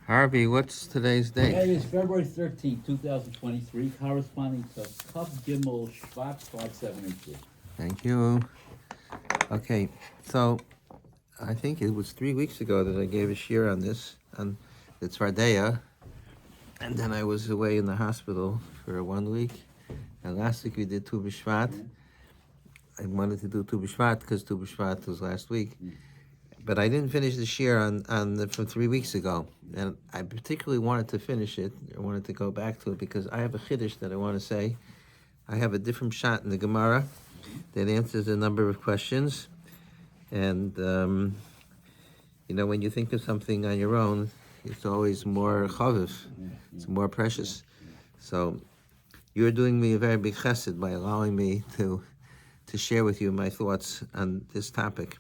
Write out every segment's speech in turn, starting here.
Harvey, what's today's date? Today is February 13th, 2023, corresponding to Kuf Gimel Shvat 572. Thank you. Okay, so I think it was 3 weeks ago that I gave a shir on this, on the tzefardaya, and then I was away in the hospital for 1 week. And last week we did Tu B'Shvat. I wanted to do Tu B'Shvat because Tu B'Shvat was last week. But I didn't finish the shir from 3 weeks ago. And I particularly wanted to finish it. I wanted to go back to it because I have a chiddush that I want to say. I have a different shot in the Gemara that answers a number of questions. And, when you think of something on your own, it's always more chaviv. It's more precious. So you're doing me a very big chesed by allowing me to share with you my thoughts on this topic.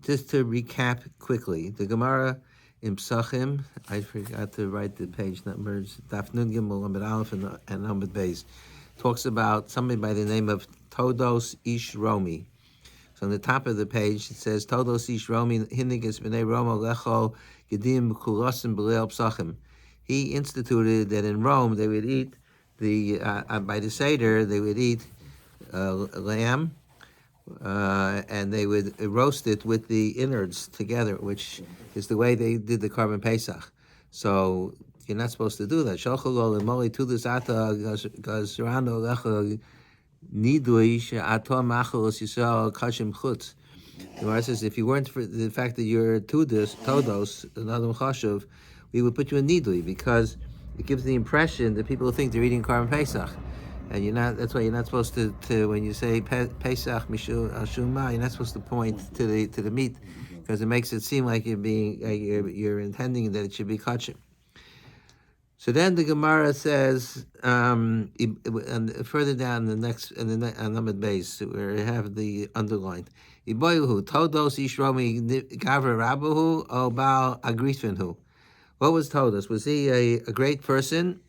Just to recap quickly, the Gemara in Psachim, I forgot to write the page numbers, Daf Nun Gimel Amud Aleph and Amud Beis, talks about somebody by the name of Todos Ish Romi. So on the top of the page it says Todos Ish Romi Hinnigus B'nei Romo Lecho Gedim B'Kulosim B'Leil Psachim. He instituted that in Rome they would eat by the Seder they would eat lamb. And they would roast it with the innards together, which is the way they did the Korban Pesach. So you're not supposed to do that. The Gemara says if you weren't for the fact that you're todos, another chashuv, we would put you in nidui because it gives the impression that people think they're eating Korban Pesach. And you're not. That's why you're not supposed to when you say Pesach Mishu Ashuma, you're not supposed to point to the meat because it makes it seem like you're intending that it should be kosher. So then the Gemara says, and further down the next on Amud Beis where you have the underlined, Iboyuhu Todos Ishromi Gavra Rabahu O Baal Agrifinhu. What was Todos? Was he a great person?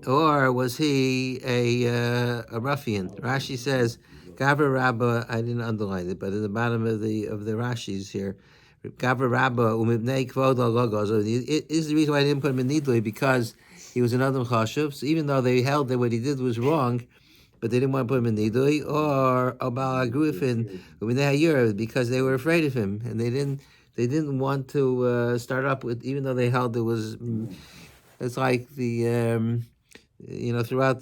Or was he a ruffian? Rashi says, Gavra Rabba, I didn't underline it, but at the bottom of the Rashis here, Gavra Rabba umibnei kvodo logos. It is the reason why I didn't put him in Nidui, because he was an Adam Chashuv. So even though they held that what he did was wrong, but they didn't want to put him in Nidui, or Abal Agrufin umibnei Hayur, because they were afraid of him, and they didn't want to start up with, even though they held there was, it's like the, throughout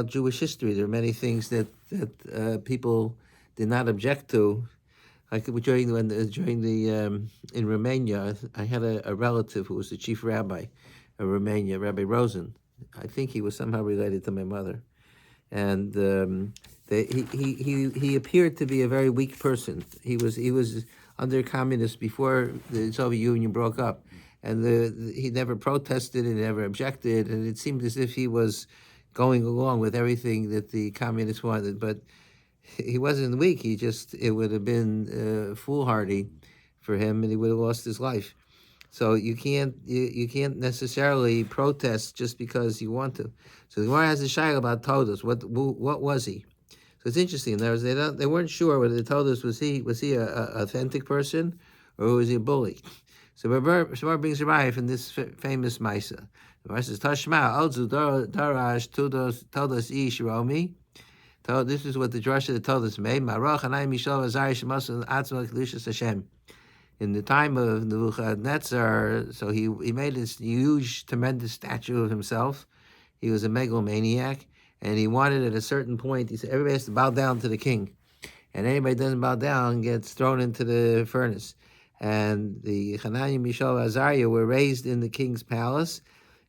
Jewish history, there are many things that people did not object to. Like during the in Romania, I had a relative who was the chief rabbi of Romania, Rabbi Rosen. I think he was somehow related to my mother, and he appeared to be a very weak person. He was under communists before the Soviet Union broke up. And he never protested and never objected, and it seemed as if he was going along with everything that the communists wanted. But he wasn't weak. It would have been foolhardy for him, and he would have lost his life. So you can't necessarily protest just because you want to. So the Gemara has a shayla about Todos. What was he? So it's interesting. They weren't sure whether the Todos was he a authentic person or was he a bully. So Shemar brings a raya from this famous Maisa. The Maisa says, Tashma, Alzu Darash Todos Ish Romi. This is what the Drasha that told us made. Marach Anai Mishal Azari Shemasul Atzma Kedushas Hashem. In the time of Nebuchadnezzar, so he made this huge, tremendous statue of himself. He was a megalomaniac, and he wanted at a certain point, he said, everybody has to bow down to the king. And anybody doesn't bow down gets thrown into the furnace. And the Hananiah, Mishael, Azariah were raised in the king's palace.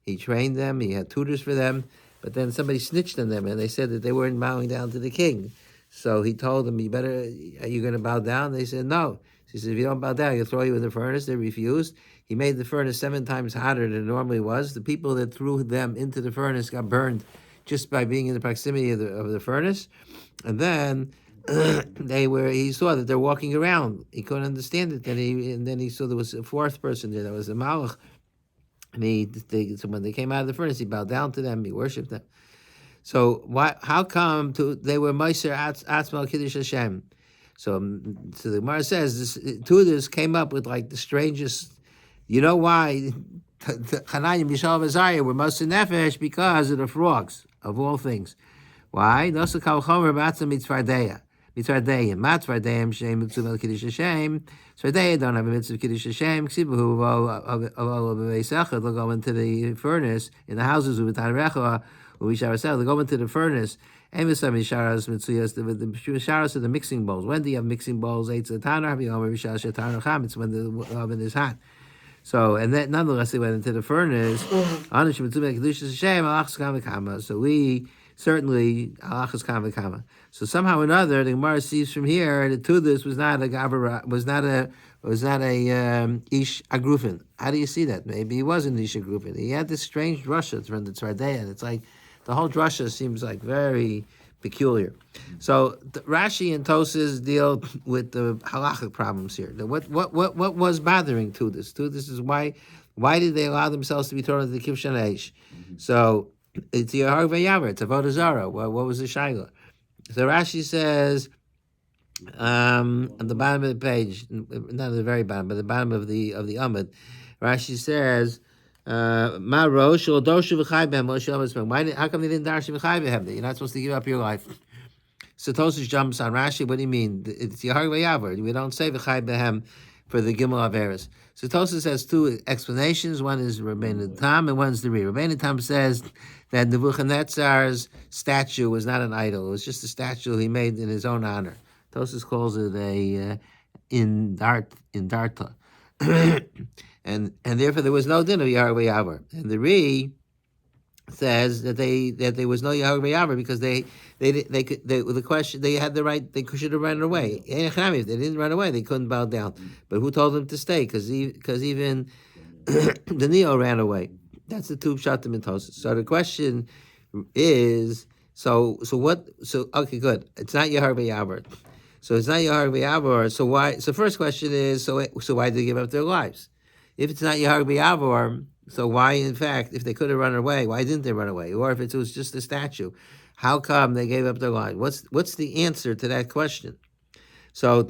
He trained them, he had tutors for them, but then somebody snitched on them, and they said that they weren't bowing down to the king. So he told them, are you going to bow down? They said, no. He said, if you don't bow down, he'll throw you in the furnace. They refused. He made the furnace 7 times hotter than it normally was. The people that threw them into the furnace got burned just by being in the proximity of the furnace. And then he saw that they're walking around. He couldn't understand it. And then he saw there was a 4th person there. That was a malach. And so when they came out of the furnace, he bowed down to them. He worshipped them. So how come they were Meiser Atzmal Kiddush Hashem? So the Gemara says 2 of this came up with like the strangest You know why Chananya, Mishael, and Azariah were Moser Nefesh? Because of the frogs, of all things. Why? Nosa kal chomer matzah mitzvardaya. Mitzvardaya. Matzvardayim shem mitzvah kiddush Hashem. Tzvardaya don't have a mitzvah kiddush Hashem. Ksibahu of a they'll go into the furnace in the houses of Tarecha. We shall ourselves. They'll go into the furnace. And with some misharas mitzuyas, the misharas are the mixing bowls. When do you have mixing bowls? Eitz the tanar haviyomer misharas shetar chametz when the oven is hot. So, and then nonetheless they went into the furnace. So we certainly halachas kama kama. So somehow or another, the Gemara sees from here that to this was not a gavara, was not a ish agrufin. How do you see that? Maybe he wasn't ish agrufin. He had this strange drasha from the tzefardaya, and it's like the whole drasha seems like very peculiar. So Rashi and Tosas deal with the halachic problems here. What was bothering to this? To this is why did they allow themselves to be thrown into the kivshan eish? So it's Yahar Vayavar, it's Avodah Zarah. What was the shaila? So Rashi says on the bottom of the page, not at the very bottom, but the bottom of the Amud, Rashi says, Ma rosh or doshu v'chai behem Moshe Rabbeinu. How come they didn't darsha v'chai behem? You're not supposed to give up your life. So Tosas jumps on Rashi. What do you mean? It's Yahar Vayavar. We don't say v'chai behem for the Gimel Averis. So Tosas has two explanations. One is Rabbeinu Tam and one's the Ri. Rabbeinu Tam says that Nebuchadnezzar's statue was not an idol. It was just a statue he made in his own honor. Tosas calls it a indarta. and therefore there was no din of Yahar Vayavar. And the Ri says that there was no Yahar Vayavar because they the question they had the right, they should have run away. If they didn't run away, they couldn't bow down. But who told them to stay? Because even the Neo ran away. That's the two pshatim in Tosas. So the question is, so okay, good. It's not Yahar Vayavar. So it's not Yahar Vayavar. So why? So first question is, so why did they give up their lives? If it's not Yahar Vayavar, so why, in fact, if they could have run away, why didn't they run away? Or if it was just a statue, how come they gave up their lives? What's the answer to that question? So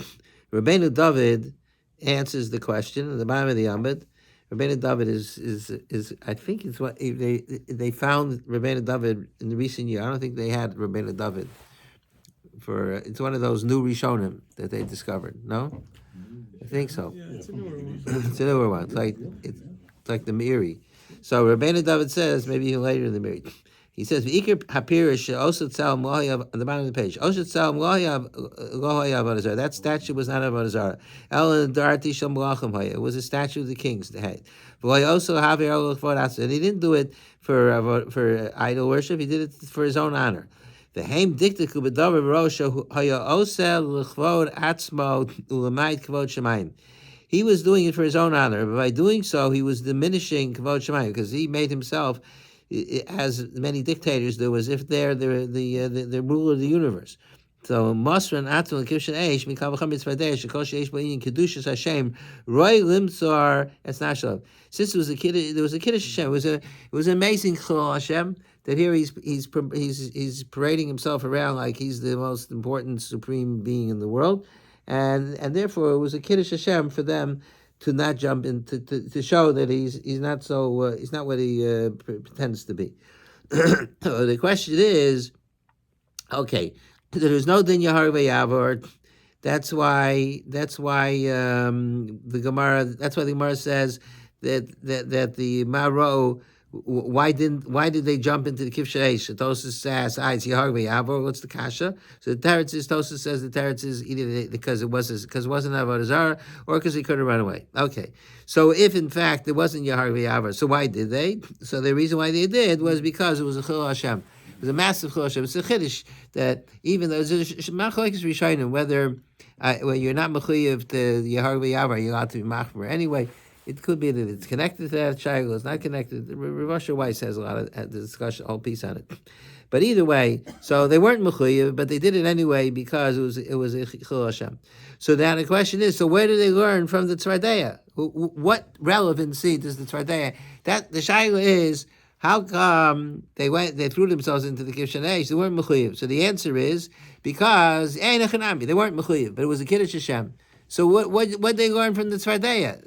Rabbeinu David answers the question at the bottom of the Amud. Rabbeinu David is I think it's what they found Rabbeinu David in the recent year. I don't think they had Rabbeinu David it's one of those new Rishonim that they discovered. No, I think so. Yeah, it's a newer one. It's a newer one. It's like the Meiri. So Rabbeinu David says, maybe even later in the Meiri, he says, "V'ikir hapirish also tzal mohayav," on the bottom of the page. Also tzal mohayav lohayav avodah zarah. That statue was not avodah zarah. El darti shel malachim haya. It was a statue of the kings. V'loy also havir olachvod atzah. And he didn't do it for idol worship. He did it for his own honor. The Haim diktaku b'davar v'rosha haya osel l'chvod atzmo u'lemayit kvod shemayim. He was doing it for his own honor, but by doing so, he was diminishing kvod shemayim because he made himself, as many dictators do, as if they're the ruler of the universe. So Masran Atul Kivshan Eish Mikavacham Mitzvadeh Shekol Sheish Ba'in Kedushas Hashem Roy Limtzar Esnashlav. Since there was a Kiddush Hashem. It was amazing Chol Hashem that here he's parading himself around like he's the most important supreme being in the world, and therefore it was a Kiddush Hashem for them to not jump in to show that he's not so he's not what he pretends to be. The question is, okay, there's no din Yahar Vayavar. That's why the Gemara. That's why the Gemara says that the Maro. Why did they jump into the Kivshan Eish? Tosas says, "It's Yahar Vayavar." What's the kasha? So the teretz is, Tosas says the teretz is either because it wasn't Avodah Zarah or because he couldn't run away. Okay, so if in fact it wasn't Yahar Vayavar, so why did they? So the reason why they did was because it was a Chil Hashem. It was a massive Chil Hashem. It's a Chiddush that even though it's a Machlokes Rishonim, whether when you're not mechuyev to Yahar Vayavar, you're allowed to be machmer anyway. It could be that it's connected to that child, it's not connected. Rav Asher Weiss has a lot of the discussion, a whole piece on it. But either way, so they weren't mechuyev, but they did it anyway because it was a Chil Hashem. So now the question is, so where do they learn from the tzefardaya? What relevancy does the tzefardaya? That the shaila is, how come they threw themselves into the Kivshan Eish? They weren't mechuyev. So the answer is because they weren't mechuyev, but it was a Kiddush Hashem. So what they learn from the tzefardaya?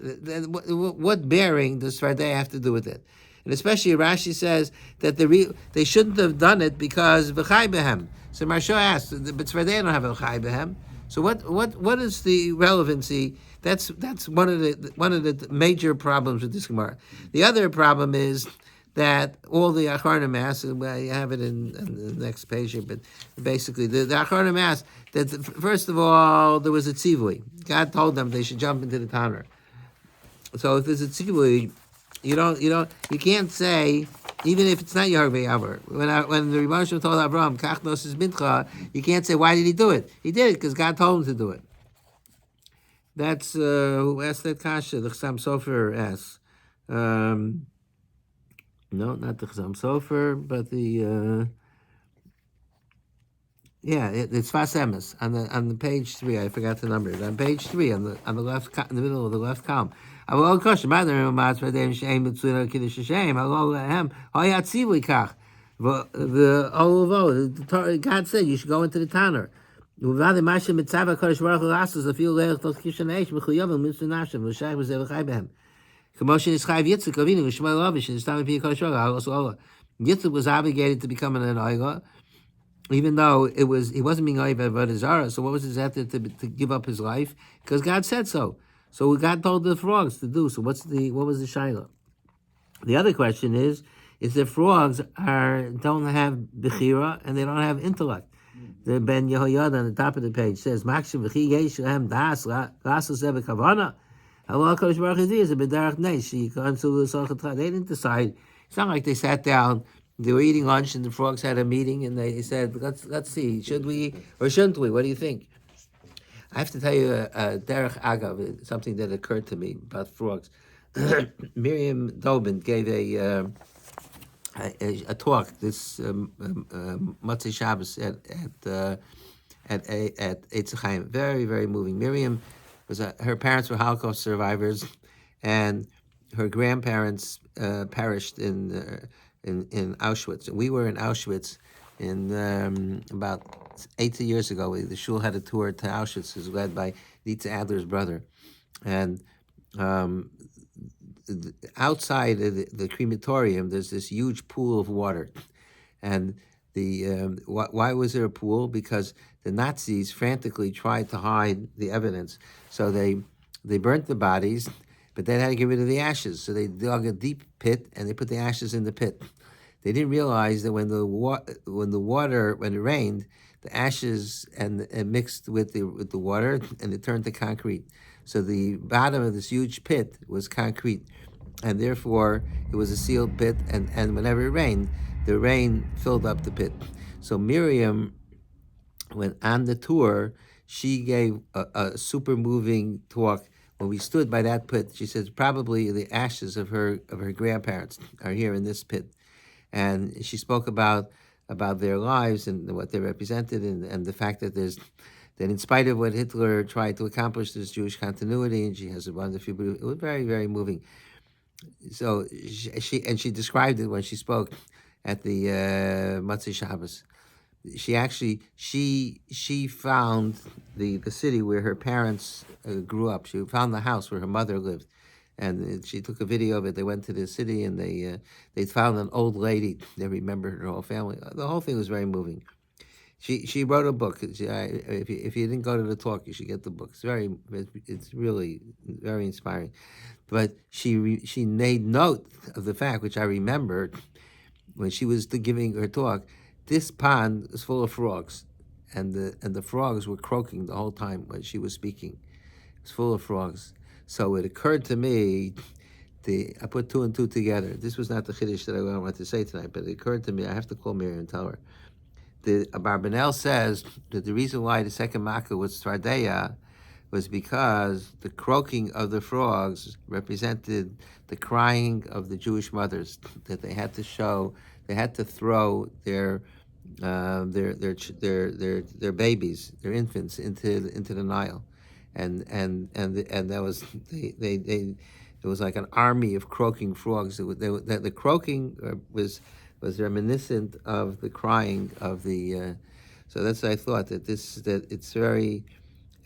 What bearing does tzefardaya have to do with it? And especially Rashi says that they shouldn't have done it because v'chai behem. So Marsha asked, but tzefardaya don't have a v'chai behem. So what is the relevancy? That's one of the major problems with this Gemara. The other problem is that all the Acharnim asked, and I have it in the next page here, but basically the Acharnim asked that first of all there was a tzivui. God told them they should jump into the Tanner. So if there's a tzivui, you can't say, even if it's not Yarg Be'avar. When the Rebbe Shem told Abraham, Kach Nosis Mincha, you can't say, why did he do it? He did it because God told him to do it. That's, who asked that kasha? The Chassam Sofer asks. No, not the Chassam Sofer, but the, it's Fas Emes on the page 3. I forgot the number. On page 3, on the left, in the middle of the left column. God said you should go into the Tanner. Yitzchak was obligated to become an Oiga, even though he wasn't being Oiva Avodah Zarah. So what was his effort to give up his life? Because God said so. So God told the frogs to do. So what was the shaila? The other question is the frogs don't have bechira and they don't have intellect. The Ben Yehoyada on the top of the page says, "Makshim v'chi yeshem das rasus kavana." Allah Kodesh Baruch Hu is a bedarach neish. They didn't decide. It's not like they sat down. They were eating lunch and the frogs had a meeting and they said, "Let's see, should we or shouldn't we? What do you think?" I have to tell you a derech agav, something that occurred to me about frogs. Miriam Dobin gave a talk this Motzei Shabbos at Eitz Chaim. Very, very moving. Miriam her parents were Holocaust survivors, and her grandparents perished in Auschwitz. And we were in Auschwitz in about 80 years ago. The shul had a tour to Auschwitz. It was led by Dietz Adler's brother, and outside of the crematorium, there's this huge pool of water, and why was there a pool? Because the Nazis frantically tried to hide the evidence, so they burnt the bodies, but they had to get rid of the ashes. So they dug a deep pit and they put the ashes in the pit. They didn't realize that when it rained, the ashes and mixed with the water and it turned to concrete. So the bottom of this huge pit was concrete, and therefore it was a sealed pit. And whenever it rained, the rain filled up the pit. So Miriam, when on the tour, she gave a super moving talk. When we stood by that pit, she says probably the ashes of her grandparents are here in this pit, and she spoke about their lives and what they represented, and the fact that that in spite of what Hitler tried to accomplish, there's Jewish continuity, and she has one of the few. It was very, very moving. So she described it when she spoke at the Motzei Shabbos. She actually she found the city where her parents grew up. She found the house where her mother lived, and she took a video of it. They went to the city and they found an old lady. They remembered her whole family. The whole thing was very moving. She wrote a book. If you didn't go to the talk, you should get the book. It's really very inspiring. But she made note of the fact, which I remembered when she was giving her talk. This pond is full of frogs, and the frogs were croaking the whole time when she was speaking. It was full of frogs. So it occurred to me, I put two and two together. This was not the chiddush that I wanted to say tonight, but it occurred to me, I have to call Miriam and tell her. The Abarbanel says that the reason why the second makkah was tzefardaya was because the croaking of the frogs represented the crying of the Jewish mothers, that they had to throw their babies, their infants into the Nile, and that was it was like an army of croaking frogs. The croaking was reminiscent of the crying of the. So that's what I thought, that it's very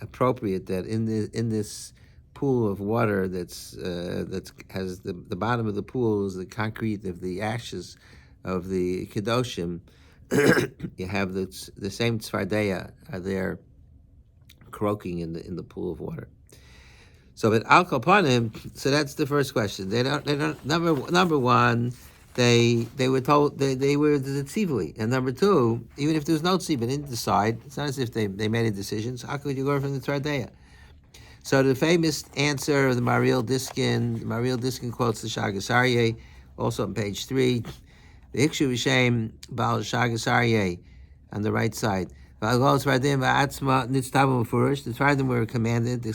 appropriate that in this pool of water that's has the bottom of the pool is the concrete of the ashes of the kedoshim. You have the same tzefardaya are there croaking in the pool of water. So, but al kapanim, so that's the first question. They don't. Number one, they were told they were the tzivui, and number two, even if there was no tzivui, they didn't decide. It's not as if they made a decision. So how could you learn from the tzefardaya? So the famous answer of the Mariel Diskin quotes the Shagas Aryeh, also on page 3. The Hikshu V'Shem Baal Shagas Aryeh on the right side. The Tzfardim were commanded. The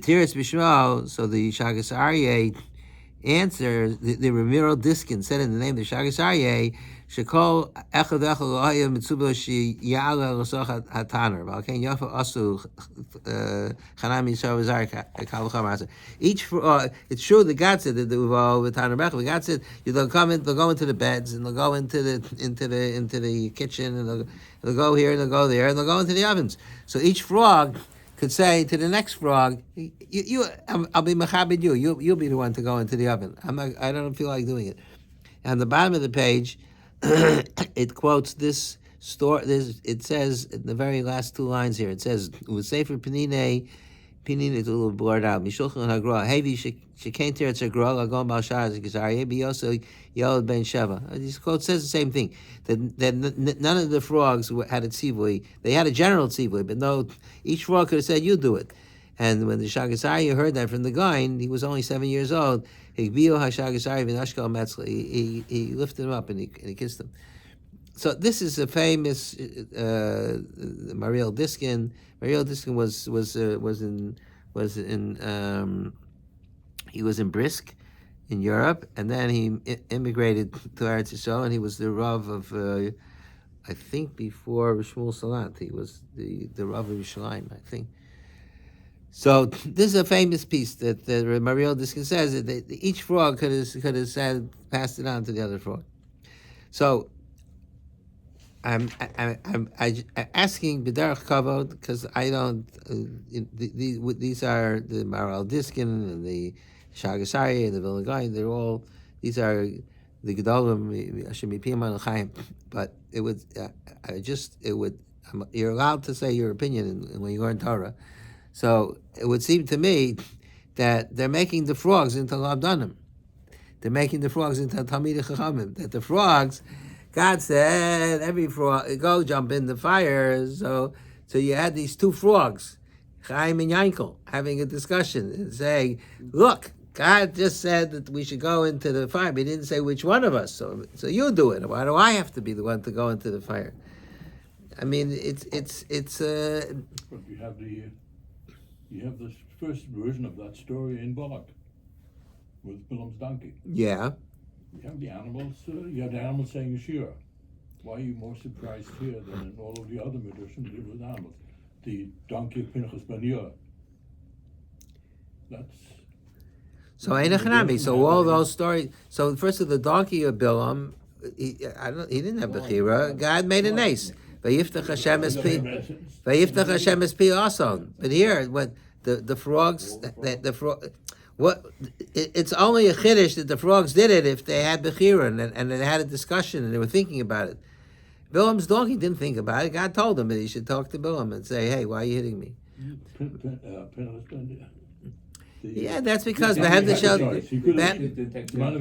Tiras Bishmo. So the Shagas Aryeh answer. The Ramiro Diskin said in the name of the Shagas Aryeh. Shekol echad echad lo'aya mitzuba shi ya'ala l'soch hataner. V'alkein yafa asu chanam yisrael v'zar kal v'cham. Each it's true that God said that they were all with taner bechel. God said they'll go into the beds and they'll go into the kitchen and they'll go here and they'll go there and they'll go into the ovens. So each frog could say to the next frog, I'll be mechabed you. You'll be the one to go into the oven. I don't feel like doing it. And on the bottom of the page, it quotes this story. It says in the very last two lines here. It says, "U'sefer penine is a little blurred out. Mishulchan hagra hevi shekain teretz hagra lagon balshaz gizarye biyoso yod ben sheva." This quote says the same thing. That none of the frogs had a tzivui. They had a general tzivui, but no, each frog could have said, "You do it." And when the Shagasari heard that from the guy, he was only 7 years old. He lifted him up and he kissed him. So this is a famous Mariel Diskin. Mariel Diskin was in Brisk in Europe, and then he immigrated to Eretz Yisrael, and he was the Rav of I think before Shmuel Salant. He was the Rav of Yerushalayim, I think. So this is a famous piece that Mariel Diskin says that each frog could have said, passed it on to the other frog. So I'm asking b'derech kavod because I don't. These are the Mariel Diskin and the Shagasari and the Vilna Gaon. They're all, these are the Gedolim Hashem Yipim Al Chaim. But it would you're allowed to say your opinion when you learn Torah. So it would seem to me that they're making the frogs into Labdanim. They're making the frogs into Talmidei Chachamim. That the frogs, God said, every frog, go jump in the fire. So you had these two frogs, Chaim and Yankel, having a discussion and saying, look, God just said that we should go into the fire, but he didn't say which one of us. So you do it. Why do I have to be the one to go into the fire? I mean, it's You have the first version of that story in Balak with Bilam's donkey. Yeah. You have the animals. You have the animals saying Shira. Why are you more surprised here than in all of the other midrashim that deal with animals? The donkey of Pinchas Ben Yair. That's. So Einachanami. So all those stories. So first of the donkey of Bilam, he didn't have Bechira. God made a nace. Vayiftach Hashem es pi. Vayiftach Hashem es pi also. But here, what the frogs, the frog, what it's only a chiddush that the frogs did it if they had bechira and they had a discussion and they were thinking about it. Bilam's donkey didn't think about it. God told him that he should talk to Bilam and say, "Hey, why are you hitting me?" Yeah, that's because Behem the Shel. He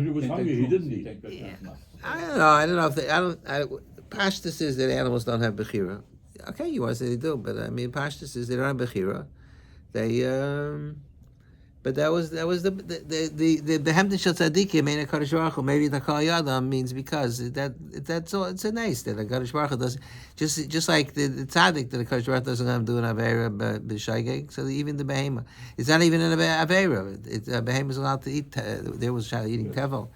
was hungry. He didn't eat. I don't know if they. Pashta says that animals don't have bechira. Okay, you want to say they do, but I mean, Pashta says they don't have bechira. They, but that was the behemden shel tzadikim ain't a Kadosh Baruch Hu. Maybe the Kol Yadam means because that's all. It's a nice that a Kadosh Baruch Hu does just like the tzaddik that a Kadosh Baruch Hu doesn't have to do an avera b'shaygeg. So even the behema, it's not even an avera. A behema is allowed to eat. There was eating tevel.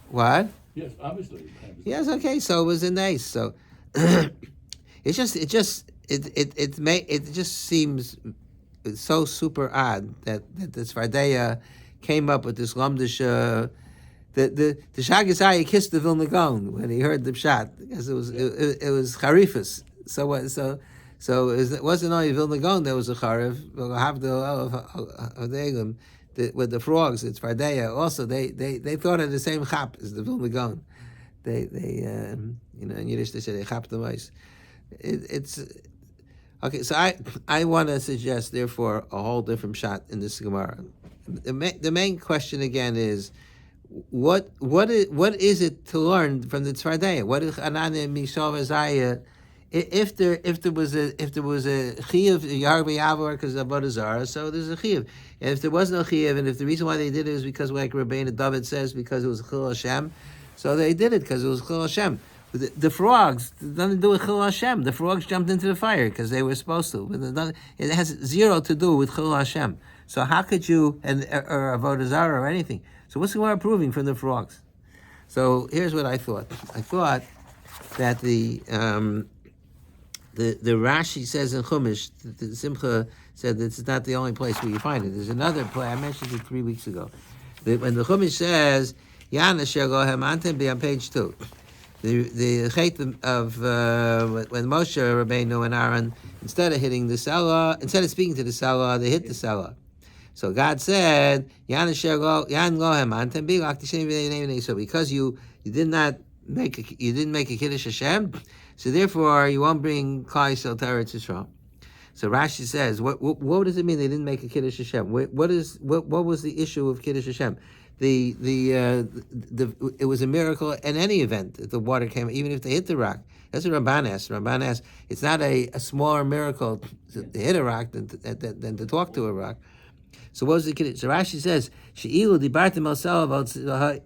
What? Yes, obviously. Yes, okay. So it was a nice. So it just seems so super odd that the tzefardaya came up with this lamdish. The Shagasai kissed the Vilna Gaon when he heard the pshat because it was charifus. So So it wasn't only Vilna Gaon that was a charev. With the frogs, it's tzefardaya. Also, they thought of the same chap as the Vilna Gaon. They in Yiddish they say they chap the mice. It's okay. So I want to suggest therefore a whole different shot in this Gemara. The main question again is what is it to learn from the tzefardaya? What is Anania Mishal Azaya? If there was a chiyuv yarvi avor because of avodah zarah, so there's a chiyuv. And if there was no chiyuv, and if the reason why they did it is because, like Rabbeinu David says, because it was chil Hashem, so they did it because it was chil Hashem. The frogs, nothing to do with chil Hashem. The frogs jumped into the fire because they were supposed to. It has zero to do with chil Hashem. So how could you or avodah zarah or anything? So what's the Gemara proving from the frogs? So here's what I thought. I thought that the Rashi says in Chumash, the Simcha said that it's not the only place where you find it. There's another place, I mentioned it 3 weeks ago. When the Chumash says, Yana Shegohem Antem, be on page 2. The chait of when Moshe Rabbeinu and Aaron, instead of speaking to the Salah, they hit the Salah. So God said, Yana Shegohem Antem, be like the same. So because you didn't make a Kiddush Hashem, so therefore, you won't bring Klal Yisrael to Eretz Yisrael. So Rashi says, what does it mean they didn't make a Kiddush Hashem? What was the issue of Kiddush Hashem? It was a miracle in any event that the water came, even if they hit the rock. That's what Ramban asked. Ramban asked, it's not a smaller miracle to hit a rock than to talk to a rock. So what was the Kiddush? So Rashi says, She'ilu dibartim al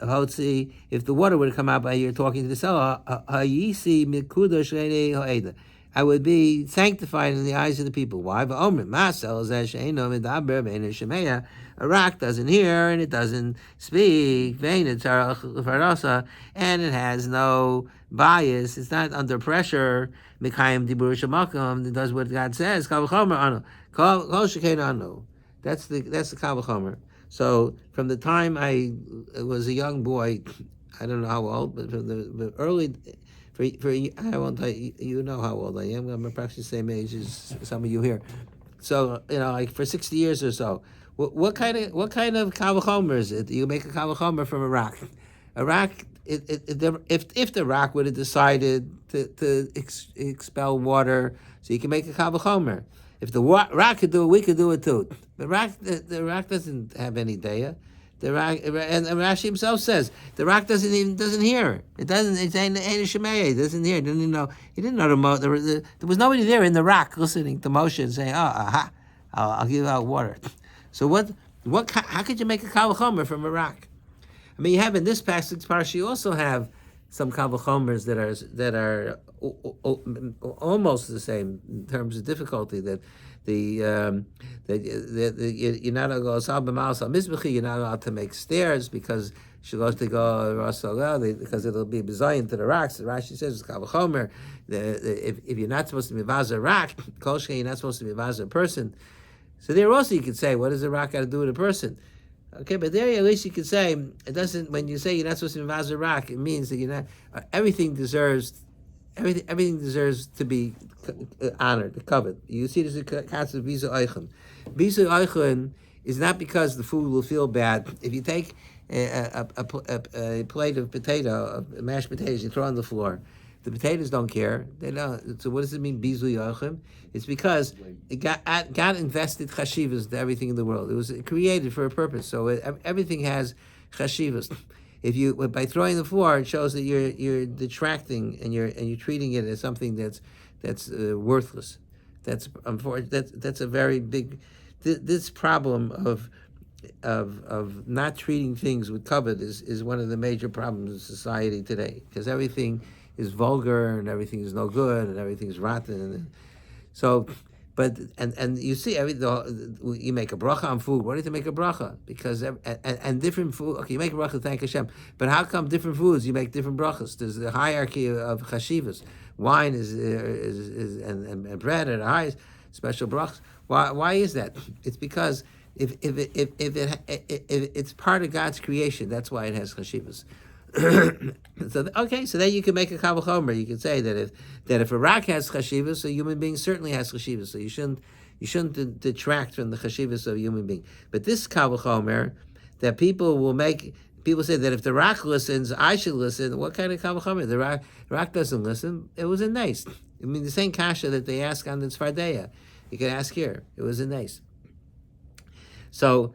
hotzi, if the water would come out by you talking to the seller, ha'yisi mikudosh re'nei ha'eda, I would be sanctified in the eyes of the people. Why? A rock doesn't hear and it doesn't speak, and it has no bias. It's not under pressure. It does what God says. That's the Kal V'chomer. So from the time I was a young boy, I don't know how old, but from the early, I won't tell you, you know how old I am. I'm approximately the same age as some of you here. So like for 60 years or so, what kind of Kal V'chomer is it? You make a Kal V'chomer from a rock. A rock. If the rock would have decided to expel water, so you can make a Kal V'chomer. If the rock could do it, we could do it too. The rock doesn't have any daya. The rock, and Rashi himself says the rock doesn't hear. It doesn't. It's ain't a shemaya. It doesn't hear. He didn't know there was nobody there in the rock listening to Moshe and saying, I'll give out water. So how could you make a Kal V'chomer from a rock? I mean, you have in this passage, Parshi, you also have some Kal V'chomers that are almost the same in terms of difficulty. That you're not allowed to make stairs because she goes to go because it'll be bizayin to the rocks. The Rashi says it's Kal V'chomer. If you're not supposed to be vaza rock, kol shkei you're not supposed to be vaza person. So there also you could say, what does the rock got to do with a person? Okay, but there at least you could say it doesn't. When you say you're not supposed to be vaza rock, it means that you're not. Everything deserves to be honored, covered. You see, there's a concept of visa oichen. Visa oichen is not because the food will feel bad. If you take a plate of mashed potatoes, you throw on the floor. The potatoes don't care. They don't. So what does it mean, bizu yochim? It's because God invested chashivas to everything in the world. It was created for a purpose. So everything has chashivas. If you by throwing the floor, it shows that you're detracting and you're treating it as something that's worthless. That's a very big. This problem of not treating things with kavod is one of the major problems in society today, because everything is vulgar and everything is no good and everything is rotten. And so, but you see, you make a bracha on food. Why do you make a bracha? Because and different food. Okay, you make a bracha, thank Hashem. But how come different foods you make different brachas? There's the hierarchy of chashivas. Wine is and bread are the highest special brachas. Why is that? It's because if it's part of God's creation, that's why it has chashivas. So then you can make a kal v'chomer. You can say that if a rock has chashivas, a human being certainly has chashivas. So you shouldn't detract from the chashivas of a human being. But this kal v'chomer that people say that if the rock listens, I should listen. What kind of kal v'chomer? The rock doesn't listen. It was a nice. I mean, the same kasha that they ask on the tzefardaya, you can ask here. It was a nice. So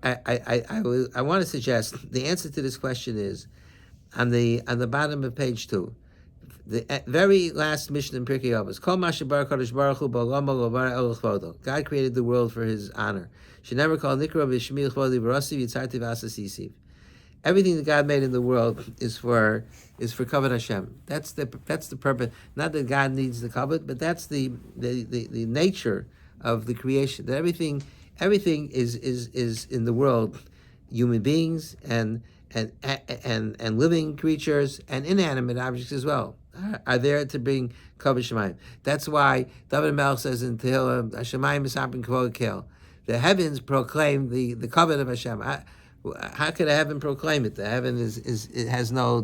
I want to suggest the answer to this question is on the bottom of page 2, the very last mission in Pirkei Avos. Kol ma shebar Kadosh Baruch Hu ba'olamo lo bara el l'chvodo. God created the world for His honor. She never called nikra v'shmi l'chvodi v'rasiv yitzarti v'asasisiv. Everything that God made in the world is for kavod Hashem. That's the purpose. Not that God needs the kavod, but that's the nature of the creation. That everything is in the world, human beings and living creatures and inanimate objects as well are there to bring kavod Shemayim. That's why David Melch says in Tehillim, Hashemayim misapin kavod kel. The heavens proclaim the kavod of Hashem. How could a heaven proclaim it? The heaven there's no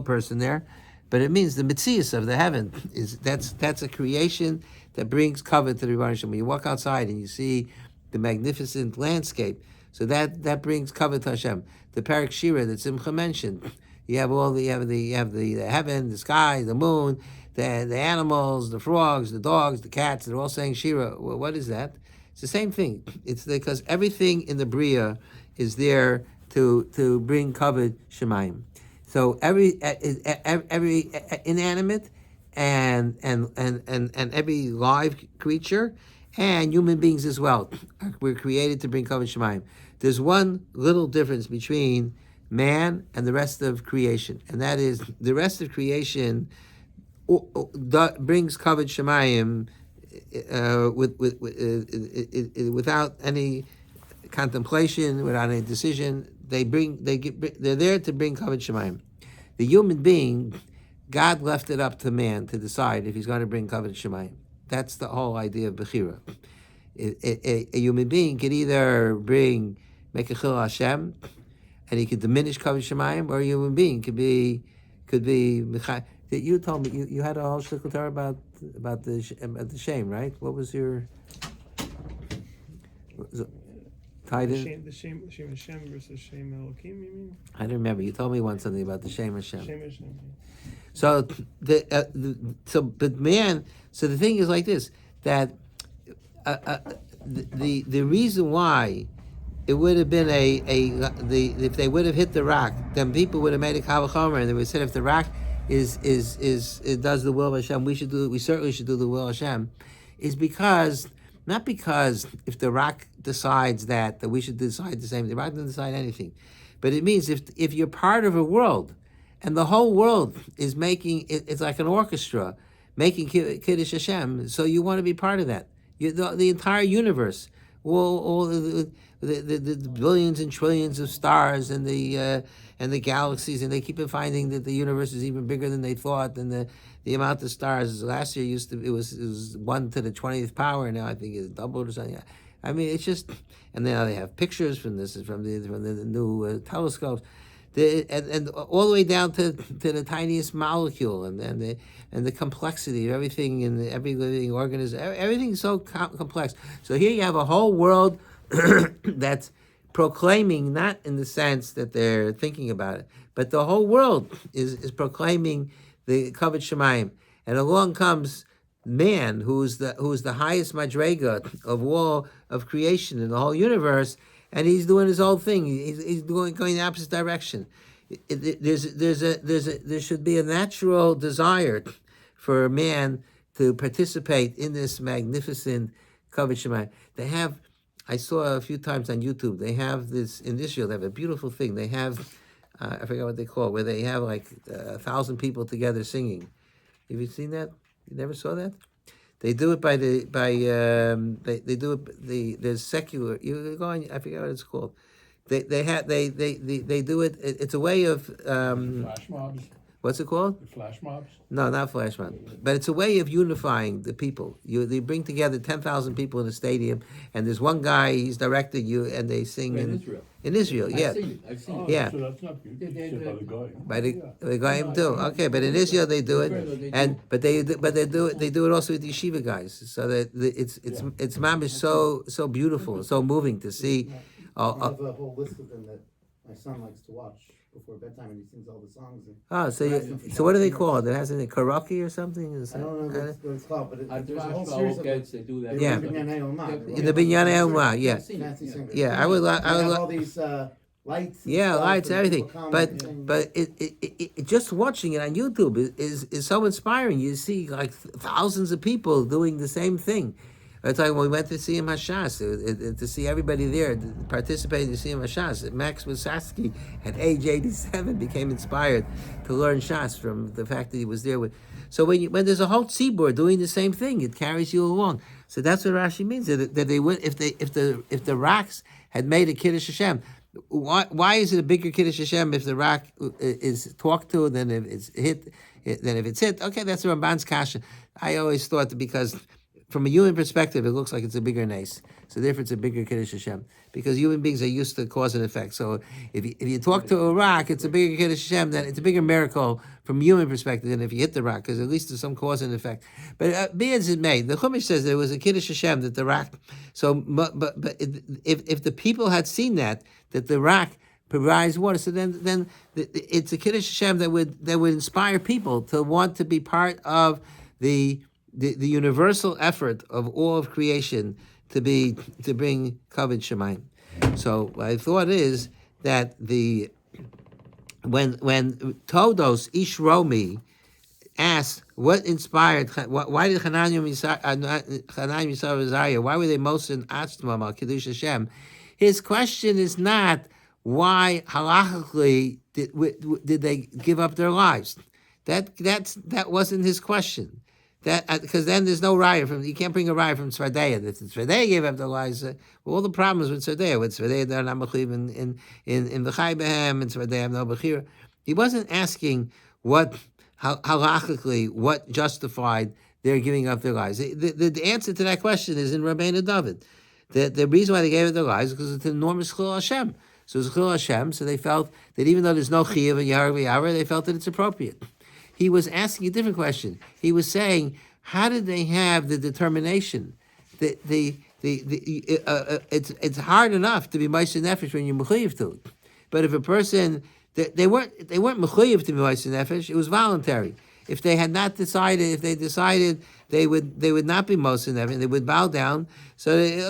person there, but it means the mitzias of the heaven that's a creation that brings kavod to the Rebbeinu Shem. When you walk outside and you see the magnificent landscape, so that brings kavod to Hashem. The Parak Shira that Simcha mentioned, you have the heaven, the sky, the moon, the animals, the frogs, the dogs, the cats. They're all saying Shira. Well, what is that? It's the same thing. It's because everything in the Bria is there to bring kavod Shemayim. So every inanimate and every live creature and human beings as well, we're created to bring kavod Shemayim. There's one little difference between man and the rest of creation, and that is the rest of creation brings kavod Shemayim without any contemplation, without any decision. They're there to bring kavod Shemayim. The human being, God left it up to man to decide if he's going to bring kavod Shemayim. That's the whole idea of Bechira. A human being can either make a chil Hashem, and he could diminish kavod Shemayim, or a human being could be. You told me you had a whole shtickle Torah about the shame, right? What was your tied in? The shame Hashem versus shame Elokim, you mean? I don't remember. You told me once something about the shame Hashem. Shame Hashem. So but man. So the thing is like this: that the reason why it would have been if they would have hit the rock, then people would have made a kal v'chomer, and they would have said if the rock it does the will of Hashem, we certainly should do the will of Hashem, is not because if the rock decides that we should decide the same. The rock doesn't decide anything, but it means if you're part of a world, and the whole world is making it's like an orchestra making Kiddush Hashem, so you want to be part of that. The entire universe, all the billions and trillions of stars and the galaxies, and they keep on finding that the universe is even bigger than they thought, and the amount of stars last year it was 1 to the 20th power. Now I think it's doubled or something. I mean, it's just, and now they have pictures from the new telescopes. And all the way down to the tiniest molecule and the complexity of everything in every living organism. Everything's so complex. So here you have a whole world that's proclaiming, not in the sense that they're thinking about it, but the whole world is proclaiming the kavod Shemayim. And along comes man, who's the highest madrega of all of creation in the whole universe. And he's doing his whole thing. He's going the opposite direction. There should be a natural desire for a man to participate in this magnificent kavod Shemayim. They have, I saw a few times on YouTube. They have this in Israel. They have a beautiful thing. They have, I forget what they call it, where they have like 1,000 people together singing. Have you seen that? You never saw that? They do it there's secular. You go on. I forget what it's called. They do it. It's a way of Flash mobs. What's it called? The flash mobs? No, not flash mob. But it's a way of unifying the people. They bring together 10,000 people in a stadium, and there's one guy, he's directing you, and they sing In Israel. In Israel, yeah. I've seen Oh, it. Yeah. so that's not you. Yeah, You said by the guy. By the, Yeah. the guy too. Okay, but in Israel they do it, and but they do it also with yeshiva guys. So that it's mamish so beautiful, so moving to see. I have a whole list of them that my son likes to watch before bedtime, and he sings all the songs. And So what do they call it? It has a karaoke or something? I don't know what it's called, but There's there's a whole also series of kids, they do that. Yeah. In the Binyanei Umah, yeah. Yeah, I would all these lights. And Yeah, stuff, lights, and everything. people come But and sing. but it just watching it on YouTube is so inspiring. You see like thousands of people doing the same thing. It's like when we went to see him Hashas, to see everybody there participating to see him Hashas. Max Wasaski at age 87 became inspired to learn Shas from the fact that he was there with. So when there's a whole tzibur doing the same thing, it carries you along. So that's what Rashi means, that they would if the rocks had made a Kiddush Hashem. Why is it a bigger Kiddush Hashem if the rock is talked to than if it's hit? Then if it's hit, okay, that's the Ramban's kasha. I always thought that because from a human perspective, it looks like it's a bigger nace. So therefore, it's a bigger Kiddush Hashem. Because human beings are used to cause and effect. So if you talk to a rock, it's a bigger Kiddush Hashem. Then it's a bigger miracle from a human perspective than if you hit the rock, because at least there's some cause and effect. But be as it may, the Chumash says there was a Kiddush Hashem that the rock. So, but if the people had seen that the rock provides water, so then it's a Kiddush Hashem that would inspire people to want to be part of the universal effort of all of creation to bring kavod shemayim. So my thought is that when Todos Ish Romi asked what inspired, why did Hananiah Misar Azariah, why were they most in Atzmam al Kiddush Hashem? His question is not why halachically did they give up their lives. That wasn't his question. That because then there's no raya from, you can't bring a raya from tzefardaya. If the tzefardaya gave up their lives, all the problems with tzefardaya. With tzefardaya they're not mechuyev in v'chai behem, and tzefardaya have no bechira. He wasn't asking what halachically what justified their giving up their lives. The answer to that question is in Rabbeinu David. The reason why they gave up their lives is because it's an enormous chilul Hashem. So it's chilul Hashem. So they felt that even though there's no chiyuv and yahar v'yavra, they felt that it's appropriate. He was asking a different question. He was saying, how did they have the determination? It's hard enough to be ma'aseh nefesh when you're mechuyev to it. But if a person, they weren't mechuyev to be ma'aseh nefesh, it was voluntary. If they had not decided, they would not be ma'aseh nefesh, they would bow down. So they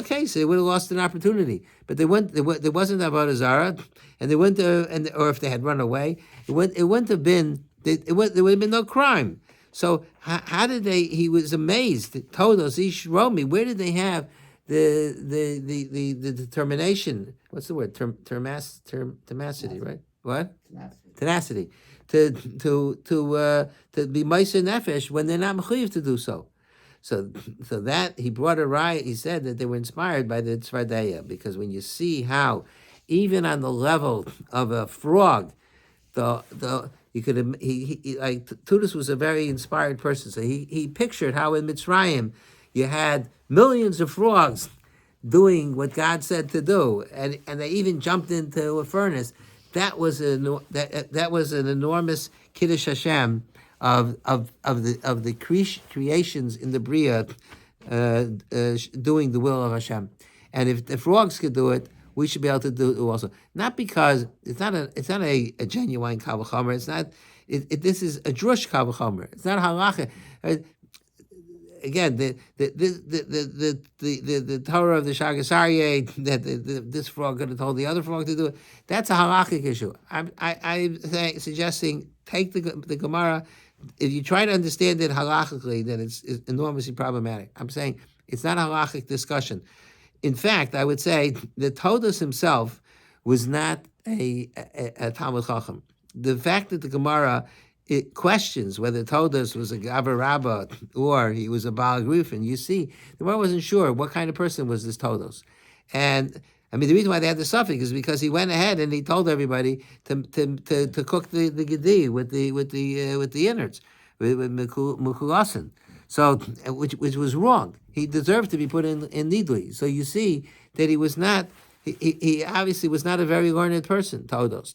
would have lost an opportunity. But there wasn't avodah zarah, and they went or if they had run away, it wouldn't have been. There would have been no crime. So how did they? He was amazed. Told us, Romi, where did they have the determination? What's the word? Tenacity, right? What? Tenacity. To be ma'aseh nefesh when they're not mechuyev to do so. So that he brought a riot. He said that they were inspired by the tzefardaya, because when you see how, even on the level of a frog, you could like Tudas was a very inspired person. So he pictured how in Mitzrayim you had millions of frogs doing what God said to do, and they even jumped into a furnace. That was an enormous Kiddush Hashem of the creations in the Bria, doing the will of Hashem. And if the frogs could do it, we should be able to do it also. Not because it's not a genuine kal v'chomer. It's not. This is a drush kal v'chomer. It's not halacha. Again, the Torah of the Shagas Aryeh that this frog could have told the other frog to do it. That's a halachic issue. I'm suggesting take the Gemara. If you try to understand it halachically, then it's enormously problematic. I'm saying it's not a halachic discussion. In fact, I would say that Todos himself was not a Talmud Chacham. The fact that the Gemara questions whether Todos was a Gavar Rabbah or he was a Baal Griffin, you see, the Gemara wasn't sure what kind of person was this Todos. And I mean, the reason why they had the suffix is because he went ahead and he told everybody to cook the gedi with the innards, with mukulasin. So, which was wrong. He deserved to be put in nidui. So you see that he was not. He obviously was not a very learned person, Todos,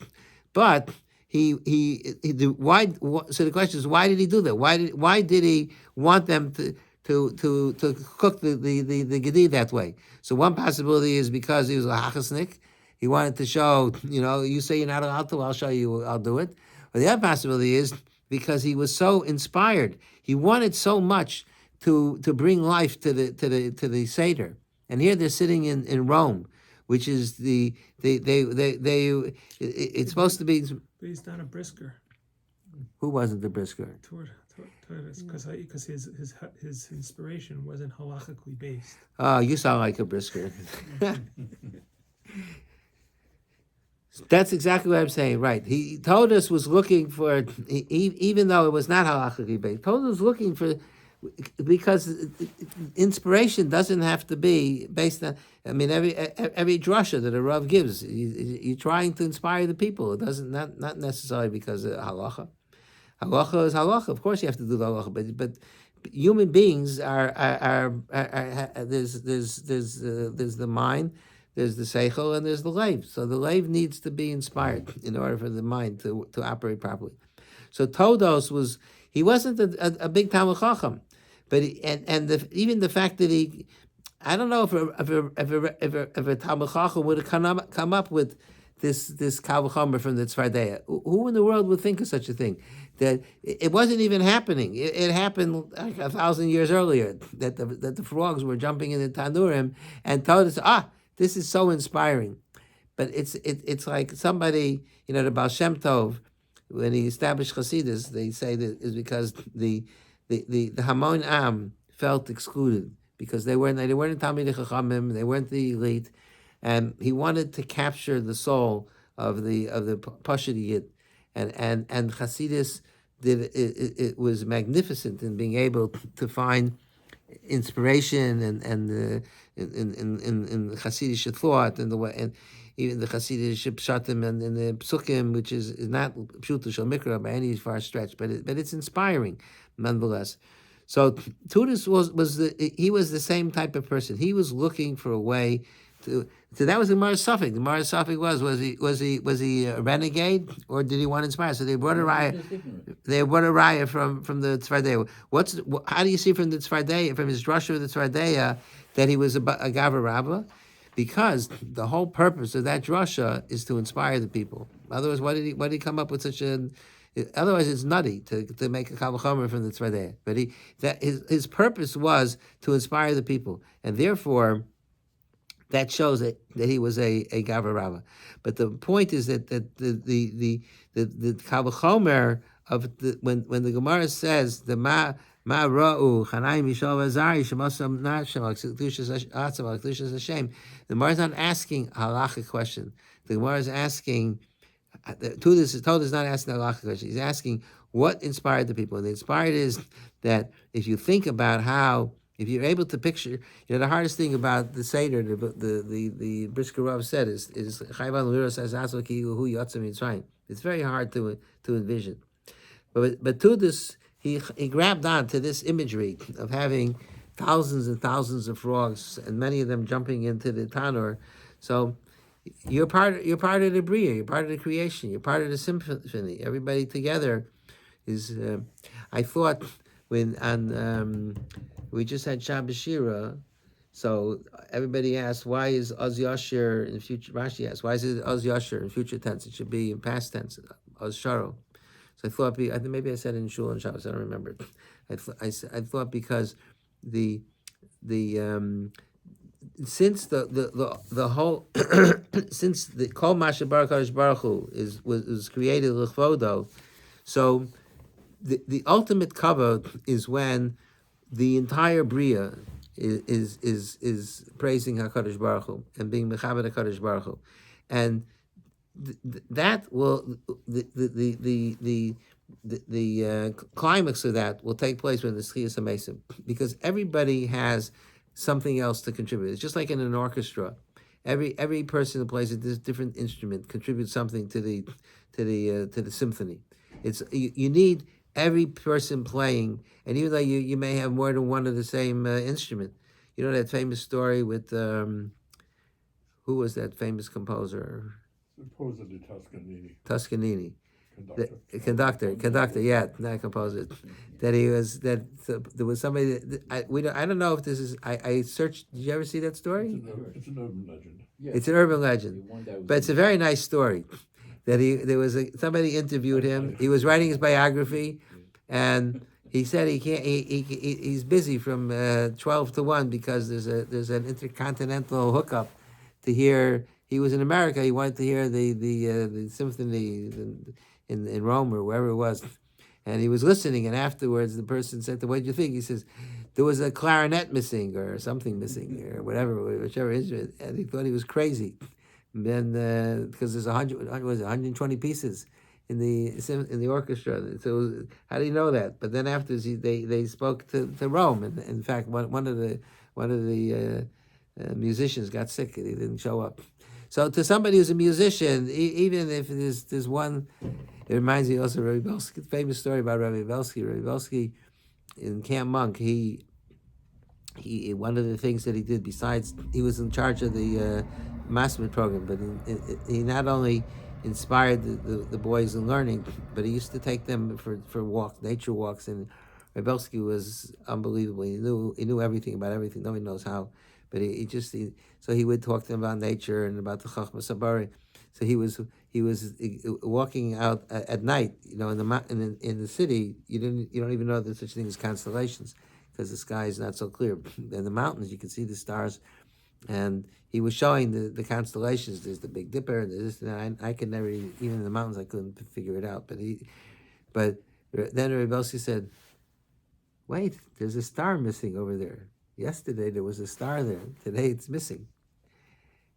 but why? So the question is, why did he do that? Why did he want them to cook the gedi that way? So one possibility is because he was a hachasnik. He wanted to show, you say you're not allowed to, I'll show you, I'll do it. But the other possibility is because he was so inspired. He wanted so much to bring life to the Seder. And here they're sitting in Rome, which is it's supposed to be. Based on a brisker. Who wasn't the brisker? Because his inspiration wasn't halachically based. Oh, you sound like a brisker. That's exactly what I'm saying, right? He told us was looking for, even though it was not halachically based, told us was looking for, because inspiration doesn't have to be based on, I mean, every drasha that a Rav gives, you're trying to inspire the people. It doesn't, not necessarily because of halacha. Halacha is halacha. Of course you have to do the halacha, but human beings are there's the mind, there's the seichel, and there's the leiv. So the leiv needs to be inspired in order for the mind to operate properly. So Todos he wasn't a big Talmud Chacham, but even the fact that I don't know if a Talmud Chacham would have come up with this Kal V'chomer from the tzefardaya. Who in the world would think of such a thing? That it wasn't even happening. It happened like 1,000 years earlier. That the frogs were jumping in the tanurim and told us, this is so inspiring. But it's like somebody, the Baal Shem Tov, when he established Hasidus, they say that is because the Hamon Am felt excluded because they weren't Talmidei Chachamim, they weren't the elite, and he wanted to capture the soul of the Pashut Yid, and Hasidus it was magnificent in being able to find inspiration and in Hasidic thought and the way, and even the Hasidic pshatim and the psukim, which is not pshuta shel mikra by any far stretch, but it's inspiring nonetheless. So Tudis was the same type of person. He was looking for a way to. So that was the Gemara's suffix. The Gemara's suffix was he a renegade or did he want to inspire? So they brought a raya. They brought a raya from the tzefardaya. How do you see from the tzefardaya, from his drasha of the tzefardaya, that he was a gaver rabba? Because the whole purpose of that drasha is to inspire the people. Otherwise, why did he come up with such a? Otherwise, it's nutty to make a kal v'chomer from the tzefardaya. But his purpose was to inspire the people, and therefore. That shows that he was a gaver rabba. But the point is that the kal v'chomer of when the Gemara says the ma ra'u chanayim yishol v'azari shemasam not shemal kedushas atzav kedushas Hashem. The Gemara is not asking a halachic question. The Gemara is asking. Told is not asking a halachic question. He's asking what inspired the people. And the inspired is that if you think about how. If you're able to picture, the hardest thing about the Seder, the Brisker Rav said is Chayvan Liros Azazo Ki Hu Yotzim Yitzrayim. It's very hard to envision, but to this he grabbed on to this imagery of having thousands and thousands of frogs and many of them jumping into the tanur. So you're part of the bria, you're part of the creation, you're part of the symphony. Everybody together is. I thought when we just had Shabbos Shira, so everybody asked, why is Oz Yasher in the future? Rashi asked, why is it Oz Yasher in future tense? It should be in past tense, Oz Sharo. So I thought, I think maybe I said it in Shul and Shabbos, I don't remember. I thought because since the whole since the Kol Masha Baruch Baruch Hu was created l'chvodo, so the ultimate kavod is when the entire bria is praising HaKadosh Baruch Hu and being mechabed HaKadosh Baruch Hu, and that will the climax of that will take place when the Schiyas HaMesim, because everybody has something else to contribute. It's just like in an orchestra. Every person who plays a different instrument contributes something to the symphony. You need every person playing, and even though you may have more than one of the same instrument, you know that famous story with who was that famous composer? Supposedly Toscanini, Toscanini. conductor. Conductor, yeah, not composer. That he was that there was somebody that I don't know if this is I searched. Did you ever see that story? It's an urban legend. Yeah. It's an urban legend, The one that was but it's a very nice story. That somebody interviewed him. He was writing his biography, and he said he can't. He's busy from 12 to 1 because there's an intercontinental hookup to hear. He was in America. He wanted to hear the symphony in Rome or wherever it was, and he was listening. And afterwards, the person said, "What did you think?" He says, "There was a clarinet missing or something missing or whatever, whichever instrument," and he thought he was crazy. And then because there's 120 pieces in the orchestra. So how do you know that? But then afterwards, they spoke to Rome, and in fact, one of the musicians got sick and he didn't show up. So to somebody who's a musician, even if there's one, it reminds me also of Rabbi Belsky, famous story about Rabbi Belsky. Rabbi Belsky in Camp Monk, he one of the things that he did, besides he was in charge of the Massman program, but he not only inspired the boys in learning, but he used to take them for walks, nature walks, and Rebelsky was unbelievable. He knew everything about everything. Nobody knows how, but so he would talk to them about nature and about the Chachma Sabari. So he was walking out at night, in the city. You don't even know there's such thing as constellations because the sky is not so clear. In the mountains, you can see the stars, and he was showing the constellations. There's the Big Dipper, and this, and I could never even in the mountains I couldn't figure it out. But then Rebelsky said, "Wait, there's a star missing over there. Yesterday there was a star there. Today it's missing."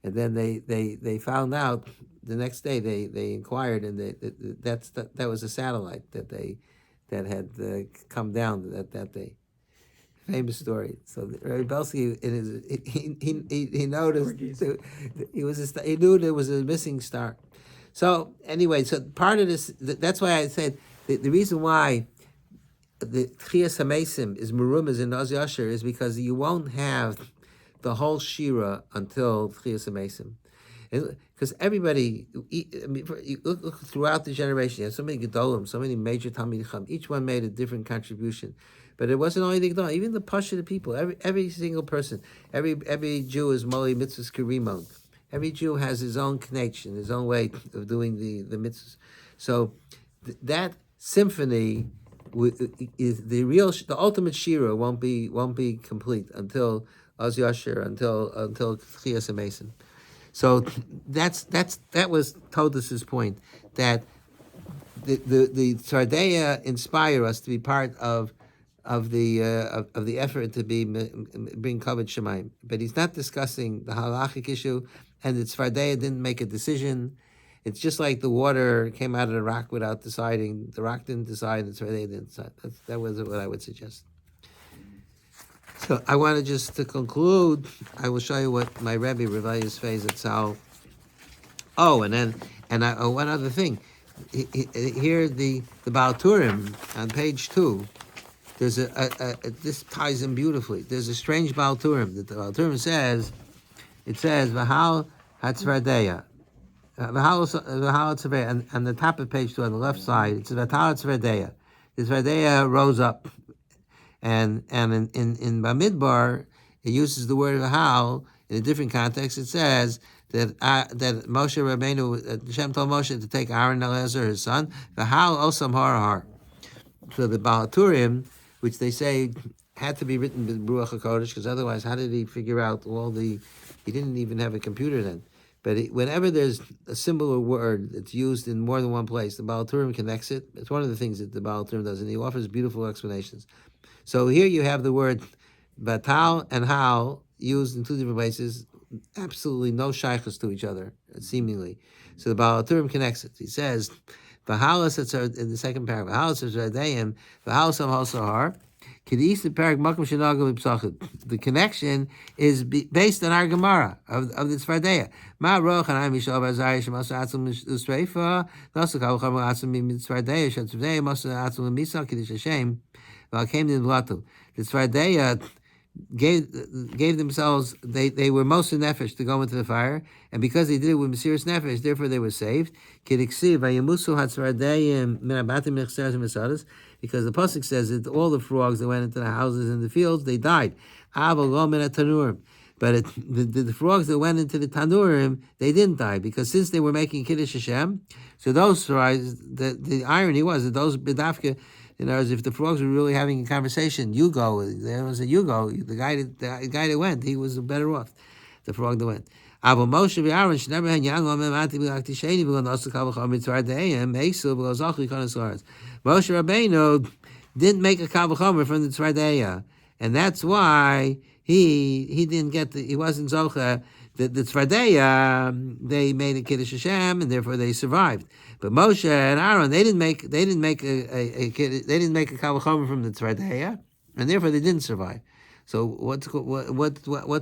And then they found out the next day. They inquired, and that was a satellite that had come down that day. Famous story. So Rabbi Belsky, he noticed he knew there was a missing star. So anyway, so part of this, that's why I said the reason why the Tchias HaMesim is Merumas in Oz Yasher is because you won't have the whole Shira until Tchias HaMesim. Because everybody, you look throughout the generation, you have so many Gedolim, so many major Talmidei Chacham, each one made a different contribution. But it wasn't only the Gedolim, even the Pasha, the people, every single person, every Jew is Moli Mitzvahs Kirimon. Every Jew has his own connection, his own way of doing the mitzvahs. So that symphony is the ultimate Shira won't be complete until Oz Yasher, until Tchias HaMesim. So that was Todas's point, that the tzefardaya inspire us to be part of the effort to bring kavod Shemaim. But he's not discussing the halachic issue, and the tzefardaya didn't make a decision. It's just like the water came out of the rock without deciding. The rock didn't decide, the tzefardaya didn't decide. That was what I would suggest. So I want to conclude, I will show you what my Rebbe, Ravaya Sfeiz Etzal. Oh, and one other thing. Here, the Baal Turim, on page 2, there's this ties in beautifully. There's a strange Baal Turim. The Baal Turim says, V'hal HaTzefardaya. V'hal HaTzefardaya. And on the top of page 2, on the left side, it says, V'hal HaTzefardaya. The tzefardaya rose up. And in Bamidbar, it uses the word V'hal in a different context. It says that Moshe Rabbeinu, Hashem told Moshe to take Aaron and Eliezer, his son, V'hal osam har. So the Baal Turim, which they say had to be written with Ruach HaKodesh, because otherwise, how did he figure out he didn't even have a computer then. But whenever there's a similar word that's used in more than one place, the Baal Turim connects it. It's one of the things that the Baal Turim does, and he offers beautiful explanations. So here you have the word batal and hal used in two different places, absolutely no shaykhs to each other, seemingly. So the Baal Turim connects it. He says, in the second paragraph, The connection is based on our Gemara of the tzefardaya. Ma roch and I mishav azay shemas atzum l'streifa nasakav chamer atzum mitzvardaya shetzvardaya mas atzum l'misa kiddush Hashem v'alkeim din vlatu. The tzefardaya gave themselves, they were most nefesh to go into the fire, and because they did it with serious nefesh, therefore they were saved. Because the pasuk says that all the frogs that went into the houses and the fields, they died. But the frogs that went into the tanurim, they didn't die, because since they were making kiddush Hashem, so those frogs, the irony was that those bedafka, in other words, if the frogs were really having a conversation, you go. There was a you go. The guy that went, he was better off. The frog that went. Moshe Rabbeinu didn't make a kavachomer from the tzefardaya, and that's why he didn't get he wasn't zocha. The tzefardaya, they made a kiddush Hashem, and therefore they survived. But Moshe and Aaron, they didn't make a kavachomer from the tzefardaya, and therefore they didn't survive. So what's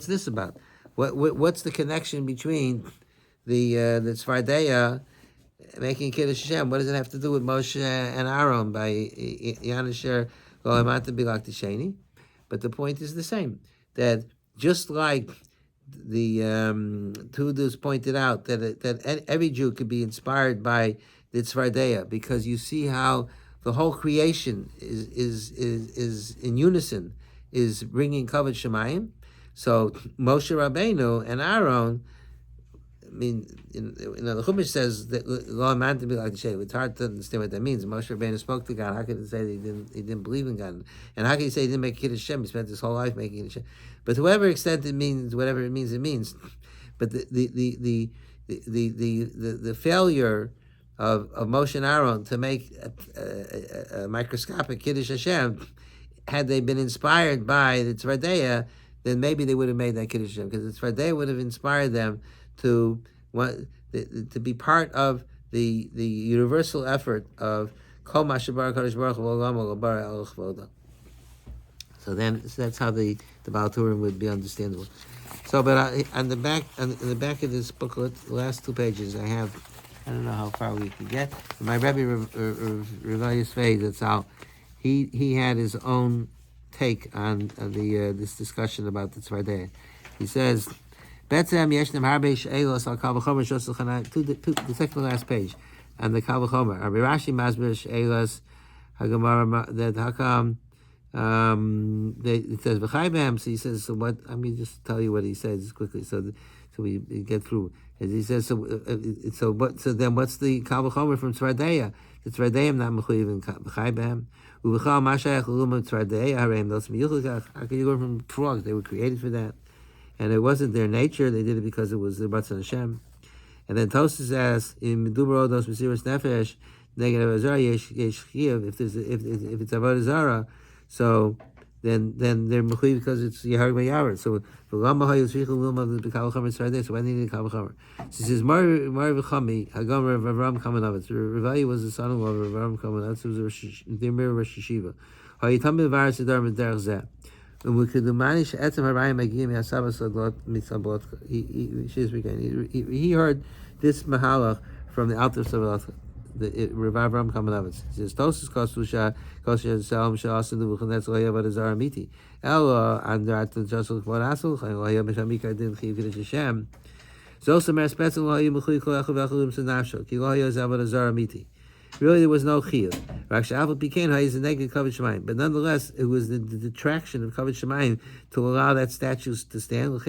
this about? What's the connection between the tzefardaya making kiddush Hashem? What does it have to do with Moshe and Aaron by Yanasher Golemat Bilak Tisheni? But the point is the same, that just like the Tudus pointed out that every Jew could be inspired by the tzefardaya, because you see how the whole creation is in unison, is bringing kavod shemayim. So Moshe Rabbeinu and Aaron, I mean, the Chumash says that lo man to be like the shade. It's hard to understand what that means. Moshe Rabbeinu spoke to God. How could it say that he didn't believe in God? And how can he say he didn't make kiddush Hashem? He spent his whole life making kiddush Hashem. But to whatever extent it means, whatever it means, it means. But the failure of Moshe and Aaron to make a microscopic kiddush Hashem, had they been inspired by the tzefardaya, then maybe they would have made that kiddush Hashem, because the tzefardaya would have inspired them to be part of the universal effort of Kol Mashabar Kadosh Baruch Hu V'Olam V'Obar El Chvodo. So that's how the Baal Turim would be understandable. So, but on the back of this booklet, the last 2 pages, I don't know how far we can get. My Rebbe Rav Yisvei, that's how he had his own take on this discussion about the tzefardaya. He says, the second to last page, on the kavachomer. Rabbi Rashi masber she'elos hagemara that hakam. It says v'chai b'hem. So he says, so what? Let me just tell you what he says quickly, so we get through. As he says, so then what's the kavachomer from tzefardaya? The tzefardaya not mechuyev in v'chai b'hem. Uv'chal mashayach l'lum tzefardaya hareim los miyuchikach. How can you go from frogs? They were created for that. And it wasn't their nature; they did it because it was the Ratzon Hashem. And then Tosfos says, "In medubro dos mesiras nefesh negative azara yesh chiyuv." If it's avodah zara, so then they're mechuyev because it's yahar v'yahar. So v'lam b'hayu tzrichu l'ilma b'kal chamer tzefardaya. So why they need a kal chamer? So he says, "Mar v'chami hagomer of Avram Kamenovitz." Revaya was the son-in-law of Avram Kamenovitz. It was the Emir Rosh Yeshiva. Hayitam b'var sedar m'derech zeh. He heard this mahalach from the Alter Savalach, the Rav Avram Kamenovitz. He says, "Tosus kosusha kosher salam shalasin duvuchanetz loyav adazar amiti elo andrat jasul kvod asul loyav mishamika din chiv kiddush Hashem zosamer spetzim loyav mechui kol echav echalim senafsho ki loyav zavad azar amiti." Really, there was no chiyuv. But nonetheless, it was the detraction of kavod shemayim to allow that statue to stand.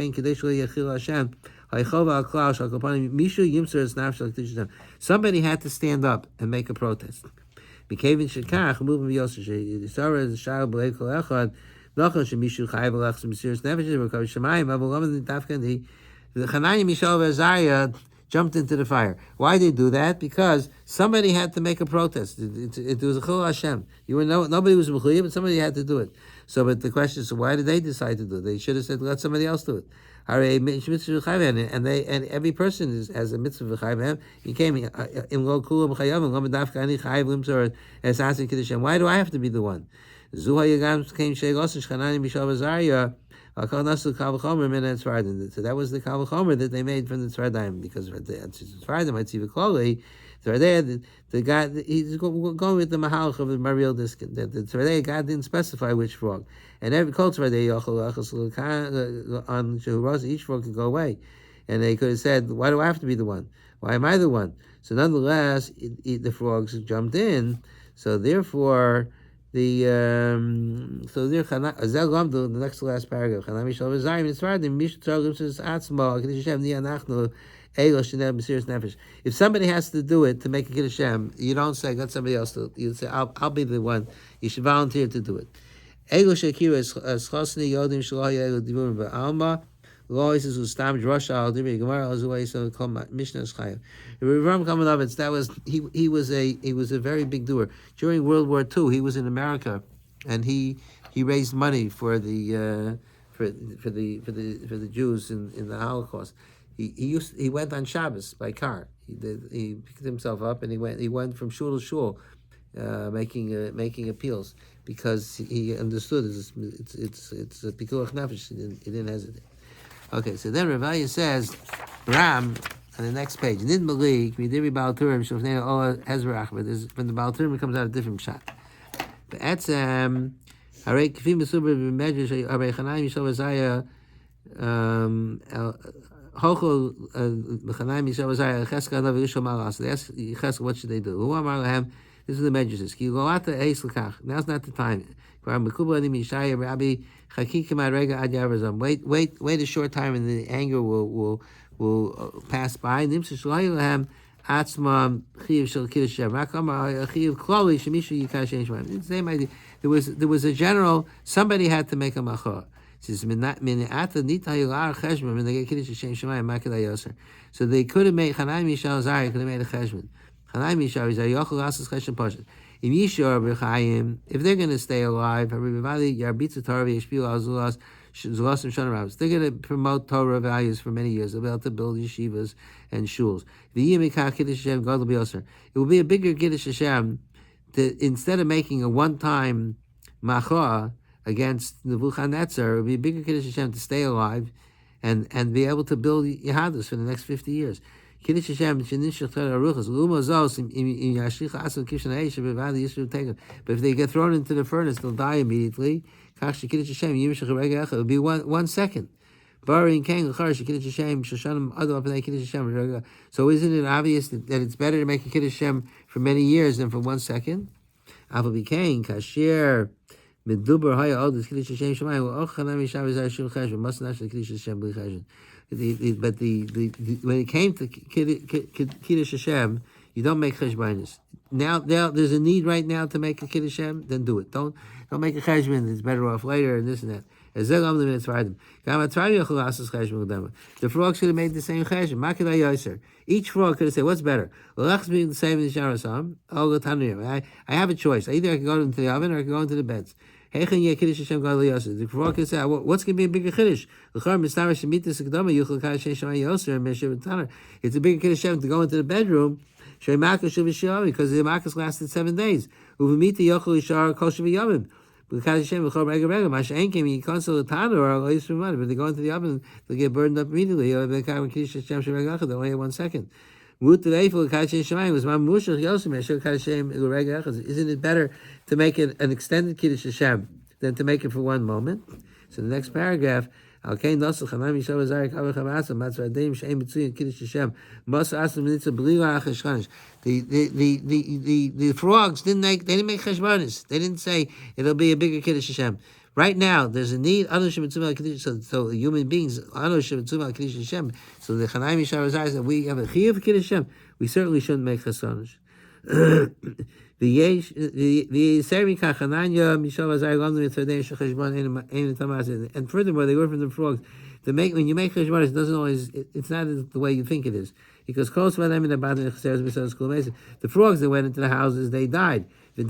Somebody had to stand up and make a protest. The Hananiah, Mishael, and Azariah jumped into the fire. Why did they do that? Because somebody had to make a protest. It was a chil Hashem. Nobody was mechuyev, but somebody had to do it. So, but the question is, so why did they decide to do it? They should have said, let somebody else do it. And every person has a mitzvah v'chayv. He came in lo kulam chayavim lo medafka ani chayv limtzor as asking kiddush. Why do I have to be the one? Zuhayagam came Shegos Shchanani Mishal Azariah. So that was the kal v'chomer that they made from the tzefardaya, because the tzefardaya might see the kloli. Tzefardaya, the God, he's going with the mahalach of the Mariel Diskin. That the tzefardaya, God didn't specify which frog, and every kol tzefardaya on shehuras, each frog can go away, and they could have said, why do I have to be the one? Why am I the one? So nonetheless, the frogs jumped in. So therefore, the next to last paragraph. If somebody has to do it to make a kiddush Hashem, you don't say let somebody else do it. You say I'll be the one. You should volunteer to do it. The that was he was a very big doer during World War II. He was in America, and he raised money for the for the Jews in the Holocaust. He went on Shabbos by car. He picked himself up and he went from shul to shul, making appeals, because he understood it's a pikuach nefesh. He didn't hesitate. Okay, so then Ravalia says, Ram, on the next page, Nid Malik, Midiri Balturim, Shofnei Ola Hezrach, but from the Balturim it comes out a different shot. But Etzem, Harei Kfim Mesubra B'Medrash, Harei Chanayim Yishov Azaya, Hochel B'Chanayim Yishov Azaya, Cheska Adav Yishov Malas. They ask Cheska, what should they do? Who Amar Lahem? This is the Medrash. Ki Golata Eis L'Kach. Now's not the time. Wait a short time, and the anger will pass by. There was a general. Somebody had to make a machor. So they could have made Chanai Mishal Zari could have made a cheshbon. Chanai Mishal Zari yochel asas cheshbon pashat. If they're going to stay alive, they're going to promote Torah values for many years. They'll be able to build yeshivas and shuls. It will be a bigger Kiddush Hashem instead of making a one-time machah against Nebuchadnezzar. It will be a bigger Kiddush Hashem to stay alive and be able to build Yehadus for the next 50 years. Kiddush Hashem, but if they get thrown into the furnace, they'll die immediately. It will be 1 second. So isn't it obvious that it's better to make a Kiddush Hashem for many years than for 1 second? Medubar haya all this Kiddush Hashem Shemayim. Och Chanami Shabbos Arshim Cheshbon. Must not Kiddush Hashem Bli Cheshbon. But when it came to Kiddush Hashem, you don't make cheshbonis. Now there's a need right now to make a Kiddush Hashem, then do it. Don't make a cheshbon. It's better off later and this and that. The frogs could have made the same cheshbon. Each frog could have said, "What's better? I have a choice. Either I can go into the oven or I can go into the beds." The frog could say, "What's going to be a bigger chiddush? It's a bigger chiddush to go into the bedroom because the makas lasted 7 days. But they go into the oven, they get burned up immediately. They only have 1 second. Isn't it better to make it an extended Kiddush Hashem than to make it for 1 moment? So the next paragraph, the frogs didn't make cheshbonis. They didn't say it'll be a bigger Kiddush Hashem. Right now, there's a need. So human beings, so the Chanai Mishar says that we have a chiyuv of Kiddush Hashem. We certainly shouldn't make chesonish. And furthermore, they go from the frogs. When you make cheshbonis, it doesn't always. It's not the way you think it is. Because close by them in the frogs that went into the houses, they died. The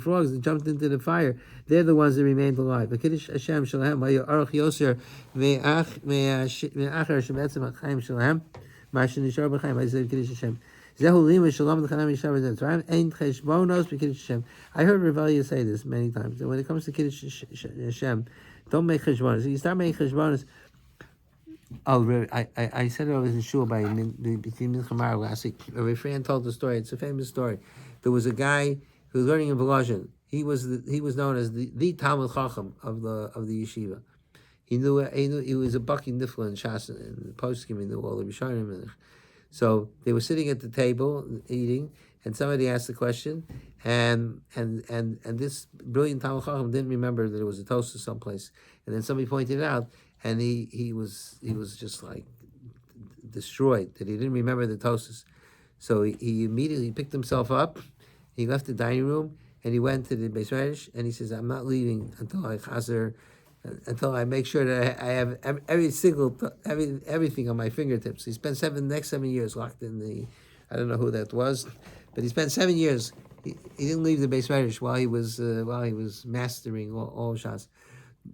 frogs that jumped into the fire, they're the ones that remained alive. The Kiddush Hashem Shalhem Aruch Yoser Me'achar Shebetzim Chaim Shalhem Mashin Nishar B'Chaim. I said Kiddush Hashem. I heard Revelia say this many times. That when it comes to Kiddush Hashem, don't make cheshbonos. You start making cheshbonos. Oh, I said it was in shul between Mincha last week. A friend told the story. It's a famous story. There was a guy who was learning in Volozhin. He was known as the Talmud Chacham of the yeshiva. He knew he was a bucky nifla in Shas and poskim. He knew all the Rishonim. So they were sitting at the table eating, and somebody asked the question, and this brilliant Talmud Chacham didn't remember that it was a toaster someplace, and then somebody pointed it out, and he was just like destroyed that he didn't remember the toasters. So he immediately picked himself up, he left the dining room, and he went to the Beis Medrash, and he says, "I'm not leaving until I chazer." Until I make sure that I have everything on my fingertips. He spent next 7 years locked in the, I don't know who that was, but he spent 7 years. He didn't leave the Beis Medrash while he was mastering all shots.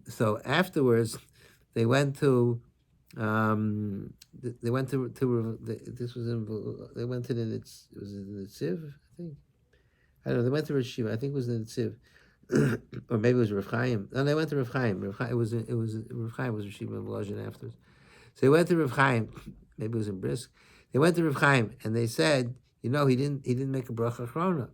So afterwards, they went to the Tziv, I think. I don't know. They went to Rosh Hashiva. I think it was in the Tziv. Or maybe it was Rav Chaim. No, they went to Rav Chaim. Rav Chaim was Rav Chaim was Rav Shimon Volozhin afterwards. So they went to Rav Chaim. Maybe it was in Brisk. They went to Rav Chaim and they said, he didn't make a bracha achrona,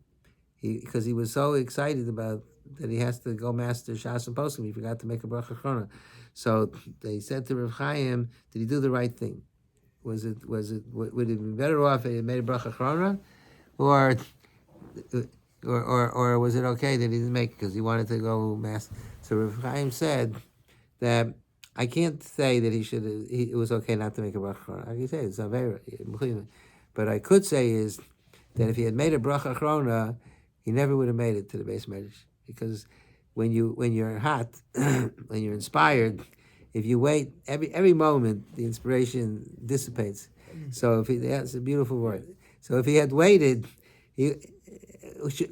because he was so excited about that he has to go master Shas and Poskim. He forgot to make a bracha achrona. So they said to Rav Chaim, did he do the right thing? Would it be better off if he made a bracha achrona, or was it okay that he didn't make it because he wanted to go mass? So Rav Chaim said that I can't say that it was okay not to make a bracha. I can say it's avera, but I could say is that if he had made a bracha achrona, he never would have made it to the Beis Medrash, because when you're hot, when you're inspired, if you wait, every moment the inspiration dissipates. So that's a beautiful word. So if he had waited,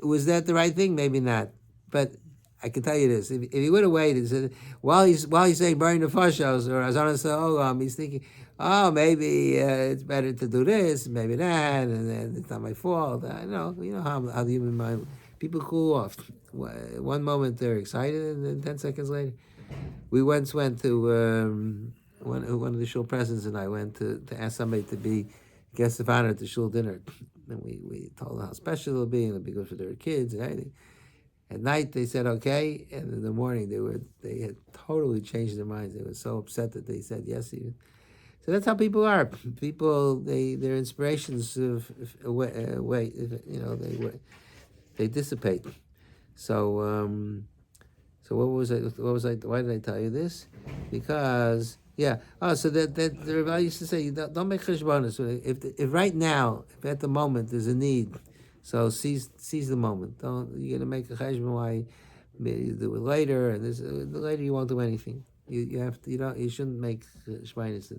was that the right thing? Maybe not. But I can tell you this: if he would have waited, while he's saying burn the fashos or Azana Sa'olam, he's thinking, oh, maybe it's better to do this, maybe that, and then it's not my fault. I know, how the human mind, people cool off. One moment they're excited, and then 10 seconds later, we once went to one of the shul presidents and I went to ask somebody to be guest of honor at the shul dinner. And we told them how special it'll be, and it'll be good for their kids and everything. At night they said okay, and in the morning they had totally changed their minds. They were so upset that they said yes even. So that's how people are. People, their inspirations they dissipate. So what was I? Why did I tell you this? Because so that the Rebbe used to say, don't make cheshbonos. If right now, if at the moment there's a need, so seize the moment. You're gonna make a cheshbon. Why you do it later? And the later you won't do anything. You shouldn't make shvainis.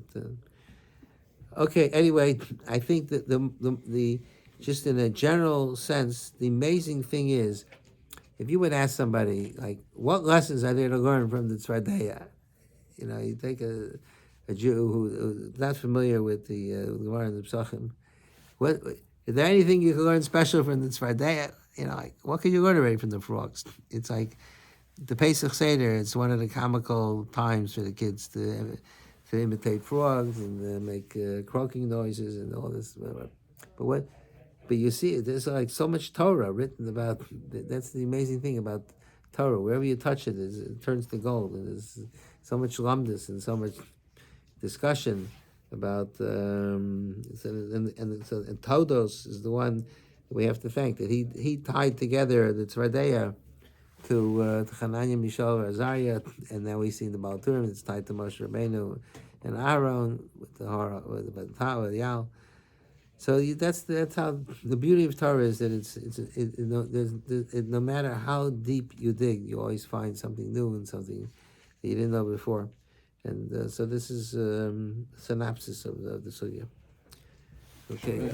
Okay. Anyway, I think that the just in a general sense, the amazing thing is, if you would ask somebody like, what lessons are there to learn from the tzefardaya? You take a Jew who's not familiar with the Gemara and the Psachim. Is there anything you can learn special from the tzefardaya? What can you learn already from the frogs? It's like the Pesach Seder. It's one of the comical times for the kids to imitate frogs and make croaking noises and all this. But you see, there's like so much Torah written about. That's the amazing thing about Torah. Wherever you touch it, it turns to gold. And there's so much lamdus and so much discussion about. And Todos is the one we have to thank, that he tied together the tzefardaya to Hananiah, Mishael, Azariah, and now we see in the Baal Turim it's tied to Moshe Rabbeinu and Aaron with the Yal. So that's how the beauty of Torah is, that no matter how deep you dig, you always find something new and something that you didn't know before, and so this is a synopsis of the sugya. Okay.